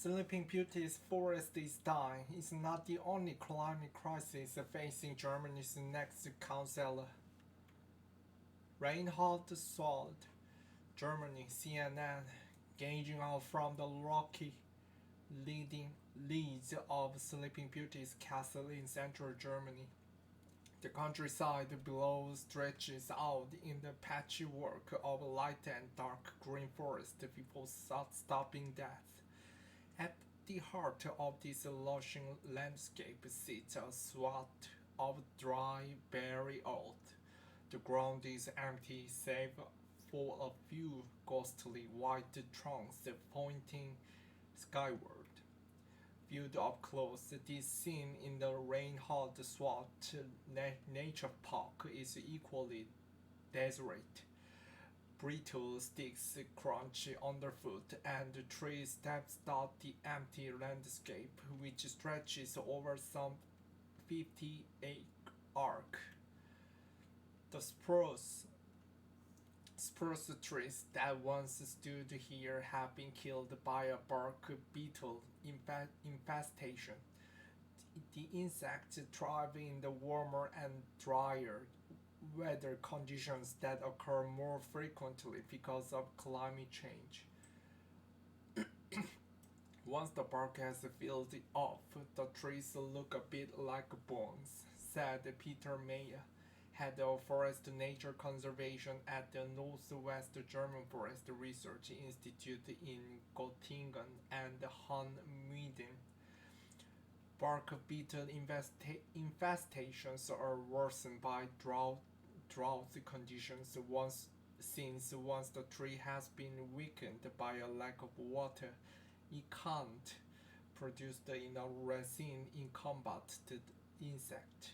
Sleeping Beauty's forest is dying is not the only climate crisis facing Germany's next chancellor. Reinhard swallowed. Germany, CNN, gauging out from the rocky leading leads of Sleeping Beauty's castle in central Germany. The countryside below stretches out in the patchwork of light and dark green forest before stopping death. At the heart of this lushing landscape sits a swath of dry, barry earth. The ground is empty save for a few ghostly white trunks pointing skyward. Viewed up close, this scene in the Reinhard Swat Nature Park is equally desolate. Brittle sticks crunch underfoot, and tree steps dot the empty landscape, which stretches over some 50-acre arc. The spruce trees that once stood here have been killed by a bark beetle infestation. The insects thrive in the warmer and drier weather conditions that occur more frequently because of climate change. Once the bark has filled off, the trees look a bit like bones, said Peter Meyer, head of forest nature conservation at the Northwest German Forest Research Institute in Göttingen and Hanmüden. Bark beetle infestations are worsened by drought conditions once the tree has been weakened by a lack of water. It can't produce enough resin in combat the insect.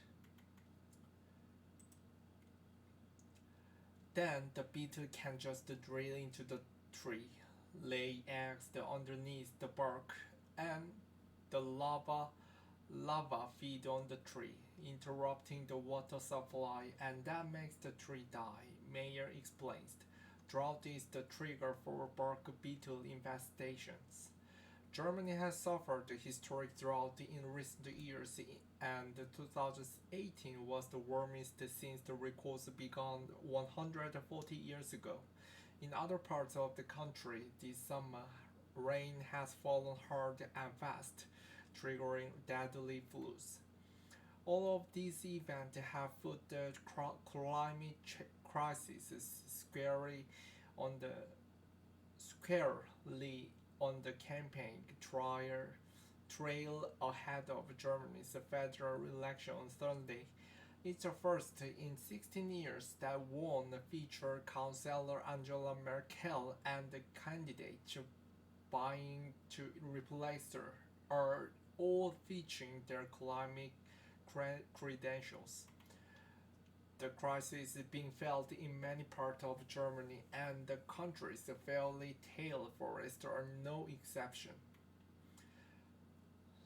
Then the beetle can just drill into the tree, lay eggs underneath the bark, and the lava feed on the tree, interrupting the water supply, and that makes the tree die, Mayer explains. Drought is the trigger for bark beetle infestations. Germany has suffered a historic drought in recent years, and 2018 was the warmest since the records began 140 years ago. In other parts of the country, this summer, rain has fallen hard and fast, triggering deadly floods. All of these events have put the climate crisis squarely on the campaign trail ahead of Germany's federal election on Thursday. It's the first in 16 years that won't feature Chancellor Angela Merkel and the candidate vying to replace her are all featuring their climate credentials. The crisis is being felt in many parts of Germany, and the country's fairy tale forests are no exception.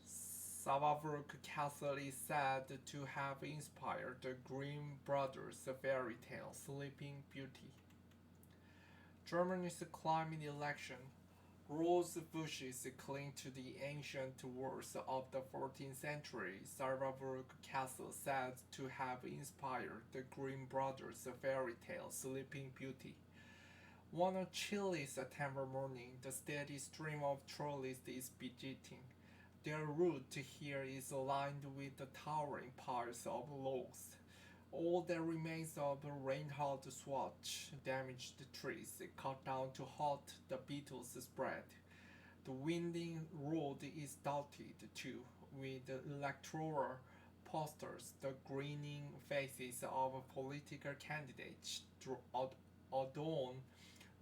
Savavuk Castle is said to have inspired the Grimm brothers' fairy tale Sleeping Beauty. Germany's climate election. Rose bushes cling to the ancient walls of the 14th century. Savavuk Castle said to have inspired the Grimm brothers' fairy tale Sleeping Beauty. One chilly September morning, the steady stream of trolleys is beginning. Their route here is lined with the towering piles of logs. All that remains of the Reinhard Swatch damaged trees cut down to halt the beetles spread. The winding road is dotted too with electoral posters, the grinning faces of political candidates adorn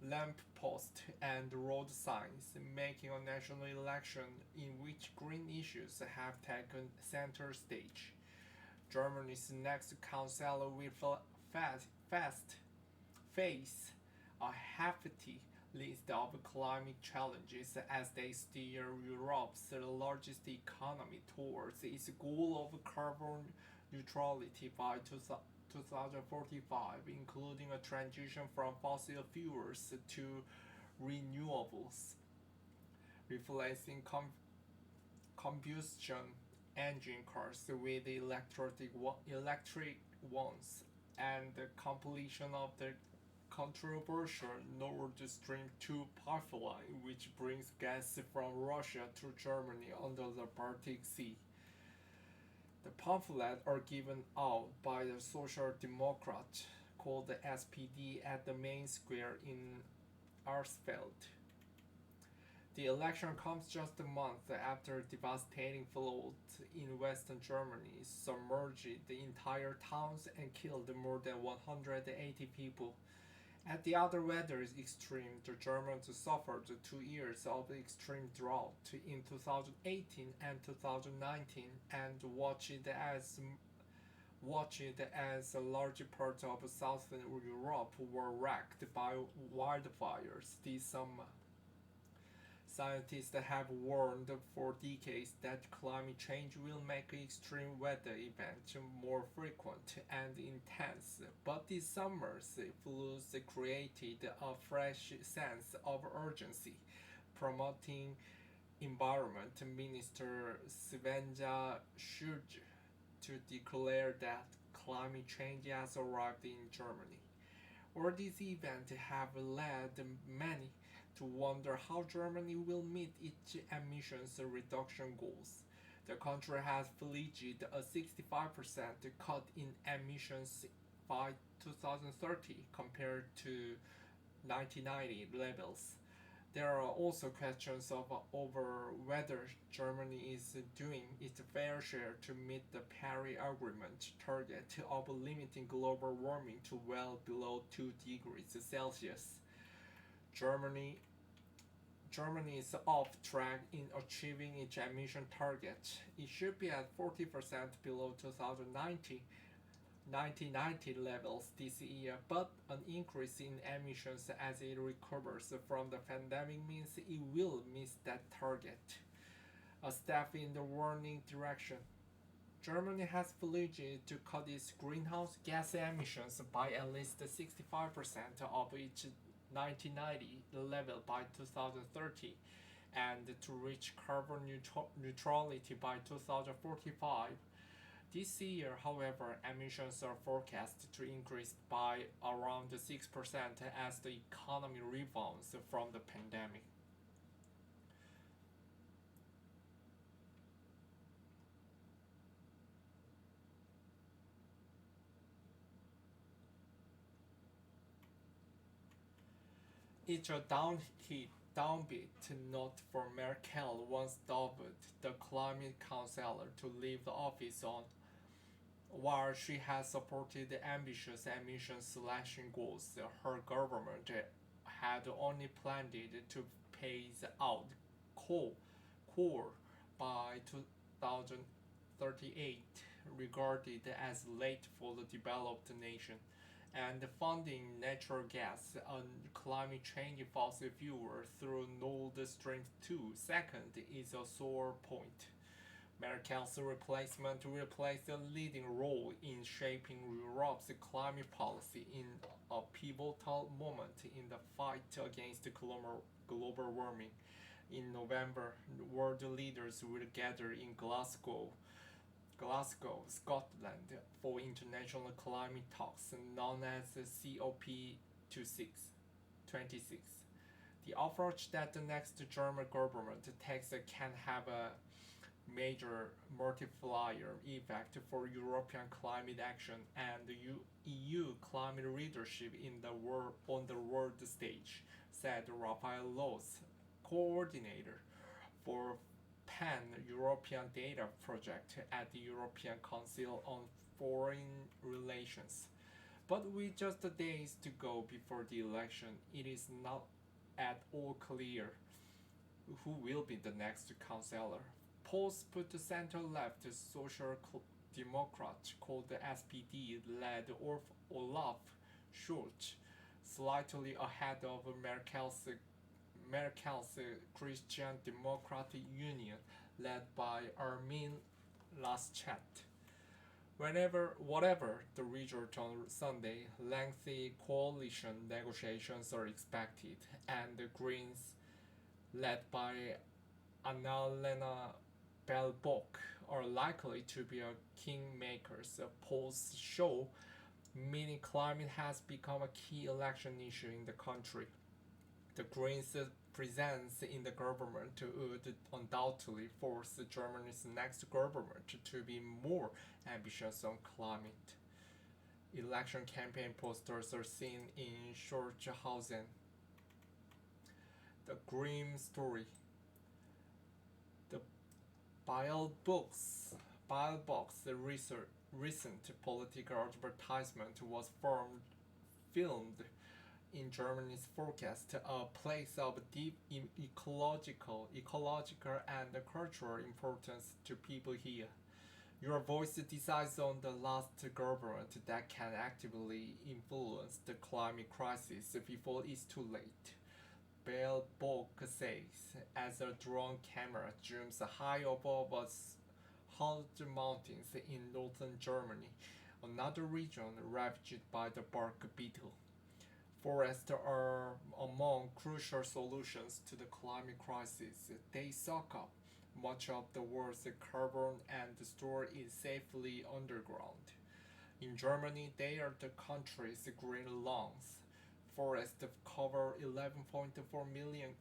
lampposts and road signs, making a national election in which green issues have taken center stage. Germany's next chancellor will face a hefty list of climate challenges as they steer Europe's largest economy towards its goal of carbon neutrality by 2045, including a transition from fossil fuels to renewables. replacing combustion engine cars with electric ones, and the completion of the controversial Nord Stream 2 pipeline, which brings gas from Russia to Germany under the Baltic Sea. The pamphlets are given out by the Social Democrat, called the SPD, at the main square in Arsfeld. The election comes just a month after devastating flood in western Germany submerged the entire towns and killed more than 180 people. At the other weather extreme, the Germans suffered 2 years of extreme drought in 2018 and 2019 and watched as a large part of southern Europe were wrecked by wildfires this summer. Scientists have warned for decades that climate change will make extreme weather events more frequent and intense, but this summer's floods created a fresh sense of urgency, promoting Environment Minister Svenja Schurge to declare that climate change has arrived in Germany. Or these events have led many to wonder how Germany will meet its emissions reduction goals. The country has pledged a 65% cut in emissions by 2030 compared to 1990 levels. There are also questions over whether Germany is doing its fair share to meet the Paris Agreement target of limiting global warming to well below 2 degrees Celsius. Germany Germany is off track in achieving its emission target. It should be at 40% below 1990 levels this year, but an increase in emissions as it recovers from the pandemic means it will miss that target. A step in the warning direction. Germany has pledged to cut its greenhouse gas emissions by at least 65% of its 1990 level by 2030 and to reach carbon neutrality by 2045. This year, however, emissions are forecast to increase by around 6% as the economy rebounds from the pandemic. It's a downbeat note for Merkel once dubbed the climate chancellor to leave the office on. While she has supported ambitious emission slashing goals, her government had only planned to phase out coal by 2038, regarded as late for the developed nation, and funding natural gas, a climate change fossil fuel, through Nord Stream 2 second is a sore point. Merkel's replacement will play a leading role in shaping Europe's climate policy in a pivotal moment in the fight against global warming. In November, world leaders will gather in Glasgow, Scotland, for international climate talks known as COP26. The approach that the next German government takes can have a major multiplier effect for European climate action and EU climate leadership on the world stage, said Rafael Loos, coordinator for Pan-European Data Project at the European Council on Foreign Relations. But with just days to go before the election, it is not at all clear who will be the next chancellor. Polls put the center-left Social Democrat called the SPD led Olaf Scholz slightly ahead of Merkel's Christian Democratic Union led by Armin Laschet. Whatever the result on Sunday, lengthy coalition negotiations are expected, and the Greens, led by Annalena Belbok are likely to be a kingmakers. Polls show meaning climate has become a key election issue in the country. The Greens' presence in the government would undoubtedly force Germany's next government to be more ambitious on climate. Election campaign posters are seen in Schorchhausen. The Grim Story. The Bilbox recent political advertisement was filmed in Germany's forecast, a place of deep ecological and cultural importance to people here. Your voice decides on the last government that can actively influence the climate crisis before it's too late. Bell Bog says, as a drone camera zooms high above us hundred mountains in northern Germany, another region ravaged by the bark beetle. Forests are among crucial solutions to the climate crisis. They soak up much of the world's carbon and store it safely underground. In Germany, they are the country's green lungs. Forests cover 11.4 million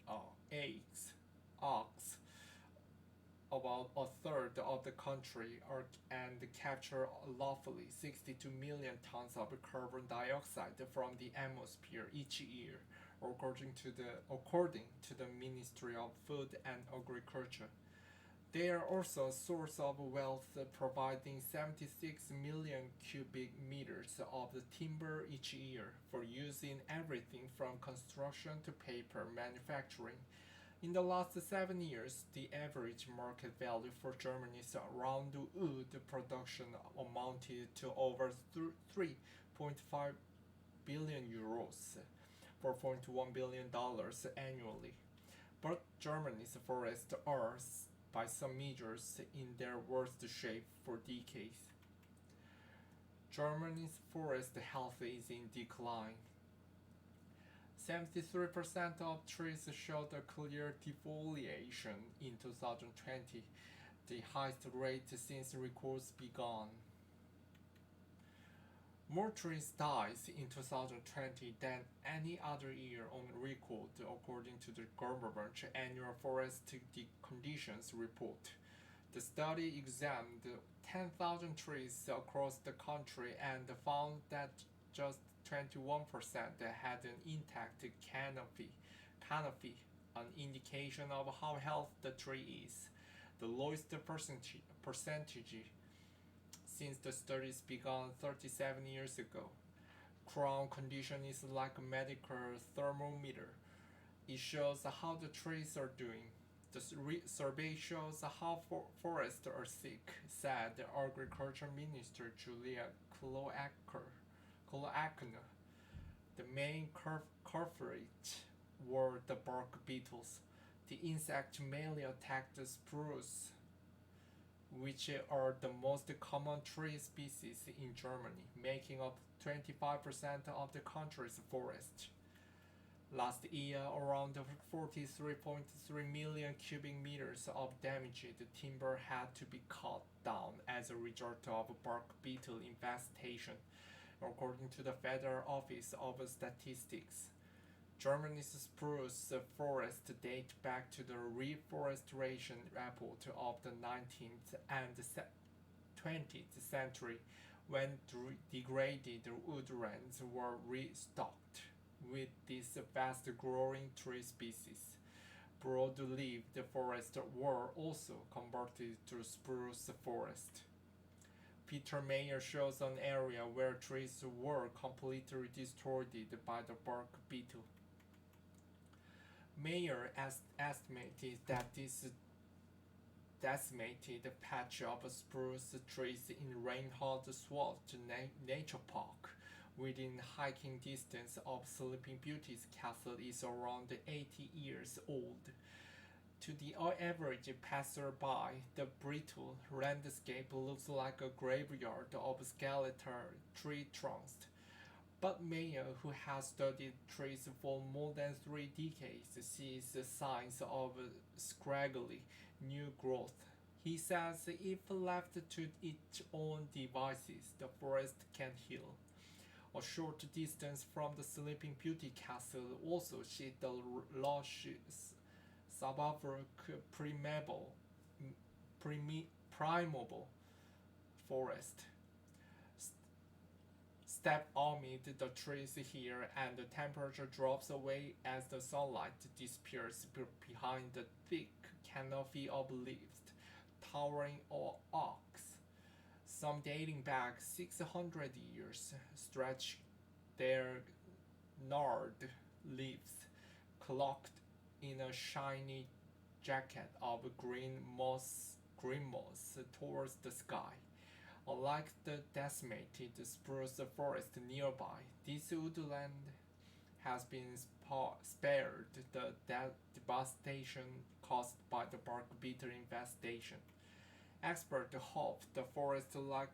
acres, about a third of the country, and capture lawfully 62 million tons of carbon dioxide from the atmosphere each year, according to the Ministry of Food and Agriculture. They are also a source of wealth, providing 76 million cubic meters of timber each year for use in everything from construction to paper manufacturing. In the last 7 years, the average market value for Germany's roundwood production amounted to over 3.5 billion euros, $4.1 billion annually. But Germany's forests are, by some measures, in their worst shape for decades. Germany's forest health is in decline. 73% of trees showed a clear defoliation in 2020, the highest rate since records began. More trees died in 2020 than any other year on record, according to the government annual forest conditions report. The study examined 10,000 trees across the country and found that just 21% had an intact canopy, an indication of how healthy the tree is, the lowest percentage since the studies began 37 years ago. Crown condition is like a medical thermometer. It shows how the trees are doing. The survey shows how forests are sick, said Agriculture Minister Julia Kloakner. The main culprit were the bark beetles. The insect mainly attacked the spruce, which are the most common tree species in Germany, making up 25% of the country's forest. Last year, around 43.3 million cubic meters of damaged timber had to be cut down as a result of bark beetle infestation, according to the Federal Office of Statistics. Germany's spruce forests date back to the reforestation report of the 19th and 20th century, when degraded woodlands were restocked with these fast-growing tree species. Broad-leaved forests were also converted to spruce forest. Peter Mayer shows an area where trees were completely destroyed by the bark beetle. Mayer estimated that this decimated patch of spruce trees in Reinhold Swalt Nature Park, within hiking distance of Sleeping Beauty's castle, is around 80 years old. To the average passerby, the brittle landscape looks like a graveyard of skeletal tree trunks. But Meyer, who has studied trees for more than 3 decades, sees signs of scraggly new growth. He says if left to its own devices, the forest can heal. A short distance from the Sleeping Beauty castle also sits the lush suburban primeval forest. Step amid the trees here, and the temperature drops away as the sunlight disappears behind the thick canopy of leaves, towering oaks, some dating back 600 years, stretch their gnarled leaves, cloaked in a shiny jacket of green moss towards the sky. Unlike the decimated spruce forest nearby, this woodland has been spared the devastation caused by the bark beetle infestation. Experts hope the forest like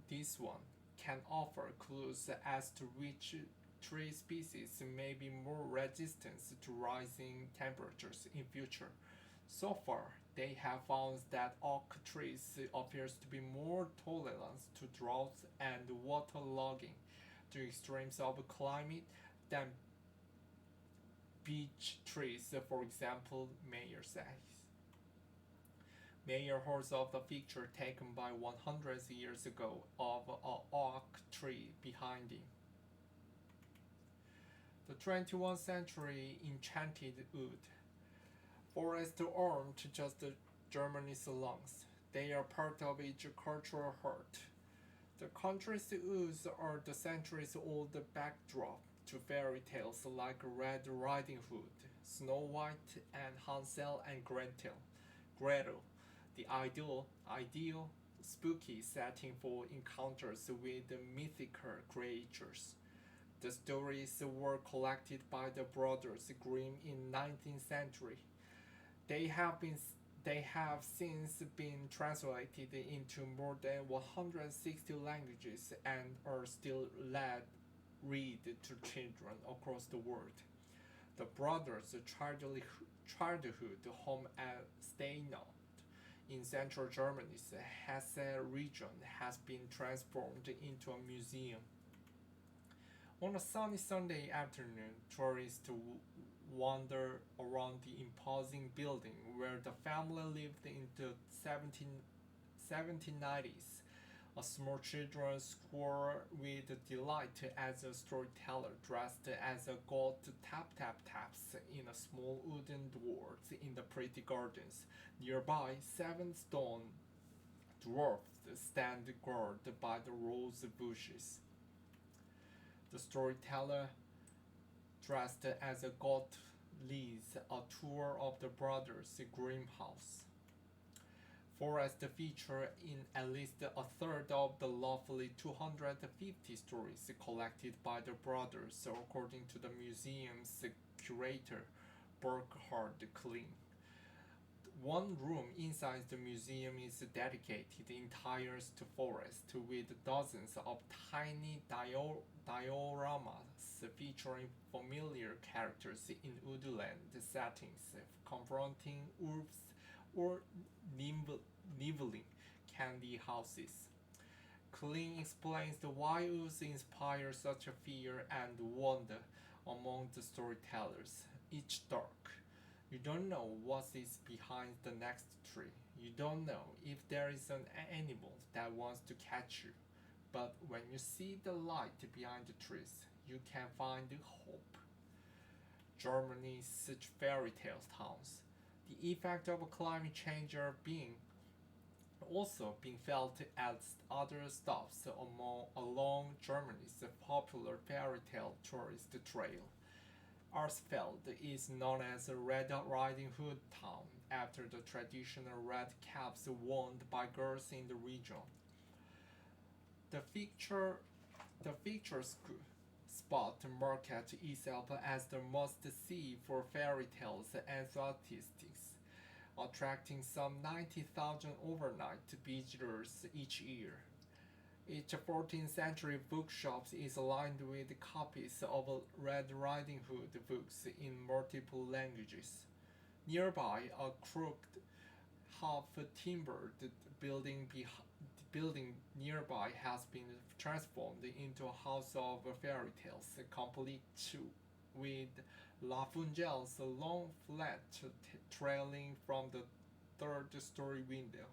this one can offer clues as to which tree species may be more resistant to rising temperatures in future. So far, they have found that oak trees appears to be more tolerant to drought and waterlogging to extremes of climate than beech trees, for example, Mayer says. Mayer holds up the picture taken by 100 years ago of an oak tree behind him. The 21st century enchanted wood. Forests aren't just Germany's lungs, they are part of its cultural heart. The country's woods are the centuries-old backdrop to fairy tales like Red Riding Hood, Snow White, and Hansel and Gretel, the ideal spooky setting for encounters with mythical creatures. The stories were collected by the brothers Grimm in 19th century. They have been they have since been translated into more than 160 languages and are still read to children across the world. The brothers' childhood home at Steinau in central Germany's Hesse region has been transformed into a museum. On a sunny Sunday afternoon, tourists wander around the imposing building where the family lived in the 1790s. A small children squirm with delight as a storyteller dressed as a god taps in a small wooden doors in the pretty gardens. Nearby, 7 stone dwarfs stand guard by the rose bushes. The storyteller, dressed as a god, leads a tour of the brothers' Grimm house. Forest feature in at least a third of the roughly 250 stories collected by the brothers, according to the museum's curator, Burkhard Kling. One room inside the museum is dedicated entirely to forest, with dozens of tiny dioramas featuring familiar characters in woodland settings, confronting wolves or nibbling candy houses. Kling explains why wolves inspire such a fear and wonder among the storytellers. Each dark. You don't know what is behind the next tree. You don't know if there is an animal that wants to catch you. But when you see the light behind the trees, you can find hope. Germany's such fairy tale towns. The effect of climate change are being also being felt at other stops along Germany's popular fairy tale tourist trail. Arsfeld is known as a Red Riding Hood town after the traditional red caps worn by girls in the region. The feature spot market itself as the must-see for fairy tales enthusiasts, attracting some 90,000 overnight visitors each year. Each 14th century bookshop is lined with copies of Red Riding Hood books in multiple languages. Nearby, a crooked, half-timbered building nearby has been transformed into a house of fairy tales, complete with Rapunzel's long flat trailing from the third-story window.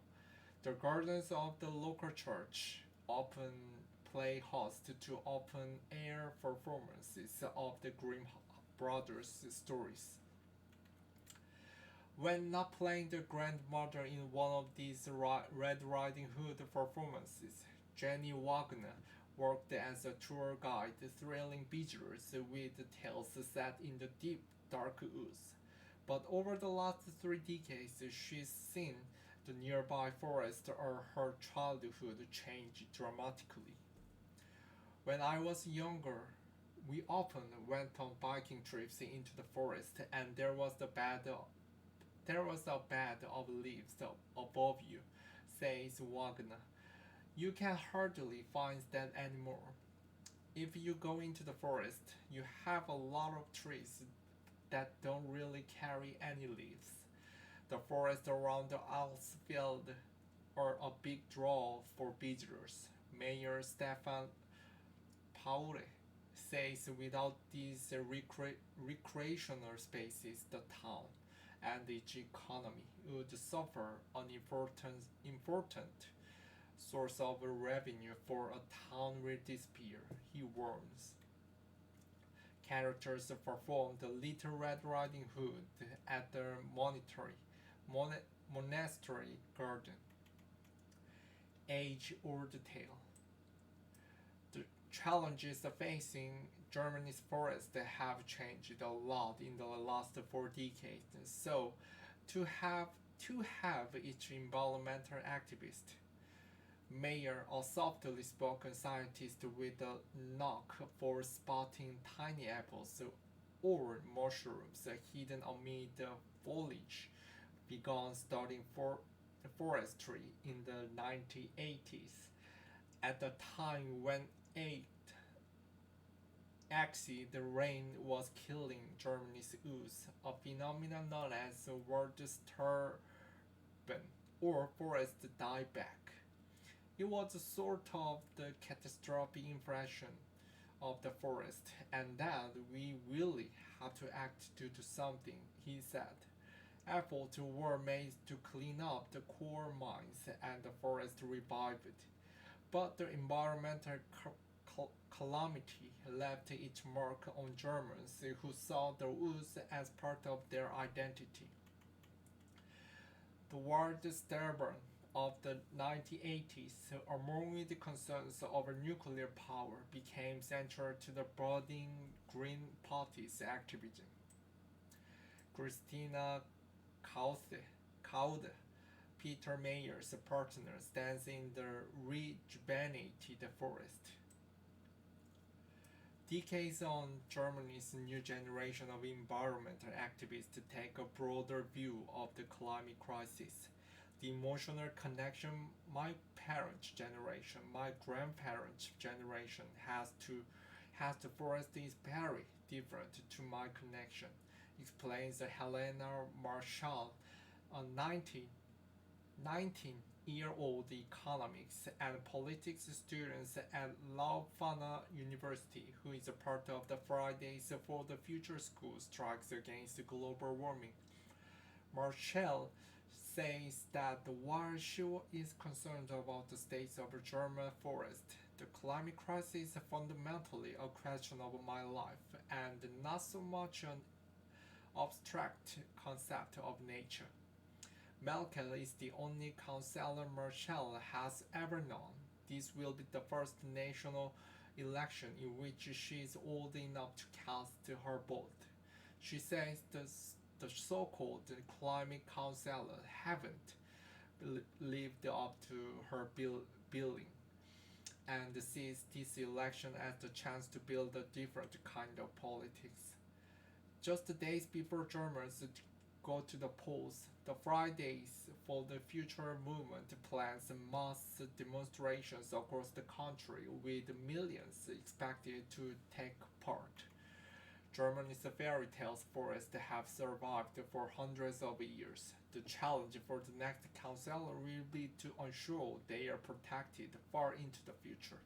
The gardens of the local church open play host to open-air performances of the Grimm brothers' stories. When not playing the grandmother in one of these Red Riding Hood performances, Jenny Wagner worked as a tour guide, thrilling visitors with tales set in the deep, dark woods. But over the last 3 decades, she's seen the nearby forest or her childhood change dramatically. When I was younger, we often went on biking trips into the forest, and there was a bed of leaves above you, says Wagner. You can hardly find that anymore. If you go into the forest, you have a lot of trees that don't really carry any leaves. The forest around the Alsfield are a big draw for visitors. Mayor Stefan Paule says without these recreational spaces, the town and its economy would suffer an important source of revenue for a town will disappear, he warns. Characters perform the Little Red Riding Hood at the monastery garden. Age-old tale. The challenges facing Germany's forests have changed a lot in the last 4 decades. So, to have each environmental activist, mayor, a softly spoken scientist with a knack for spotting tiny apples or mushrooms hidden amid the foliage, began studying forestry in the 1980s, at the time when acid rain was killing Germany's woods, a phenomenon known as Waldsterben or forest dieback. It was a sort of the catastrophic impression of the forest, and that we really had to act to do something, he said. Efforts were made to clean up the coal mines and the forest revived, but the environmental calamity left its mark on Germans who saw the woods as part of their identity. The Waldsterben of the 1980s, among the concerns over nuclear power, became central to the budding Green Party's activism. Christina Kaude, Peter Mayer's partner, stands in the rejuvenated forest. Decades on, Germany's new generation of environmental activists take a broader view of the climate crisis. The emotional connection my parents' generation, my grandparents' generation has to forest is very different to my connection, explains Helena Marshall, a 19-year-old economics and politics student at Leuphana University, who is a part of the Fridays for the Future school strikes against global warming. Marshall says that while she is concerned about the state of the German forest, the climate crisis is fundamentally a question of my life and not so much an abstract concept of nature. Merkel is the only chancellor Marshall has ever known. This will be the first national election in which she is old enough to cast her vote. She says the so-called climate counselor haven't lived up to her billing and sees this election as the chance to build a different kind of politics. Just days before Germans go to the polls. The Fridays for the Future movement plans mass demonstrations across the country, with millions expected to take part. Germany's fairy tales forests have survived for hundreds of years. The challenge for the next chancellor will be to ensure they are protected far into the future.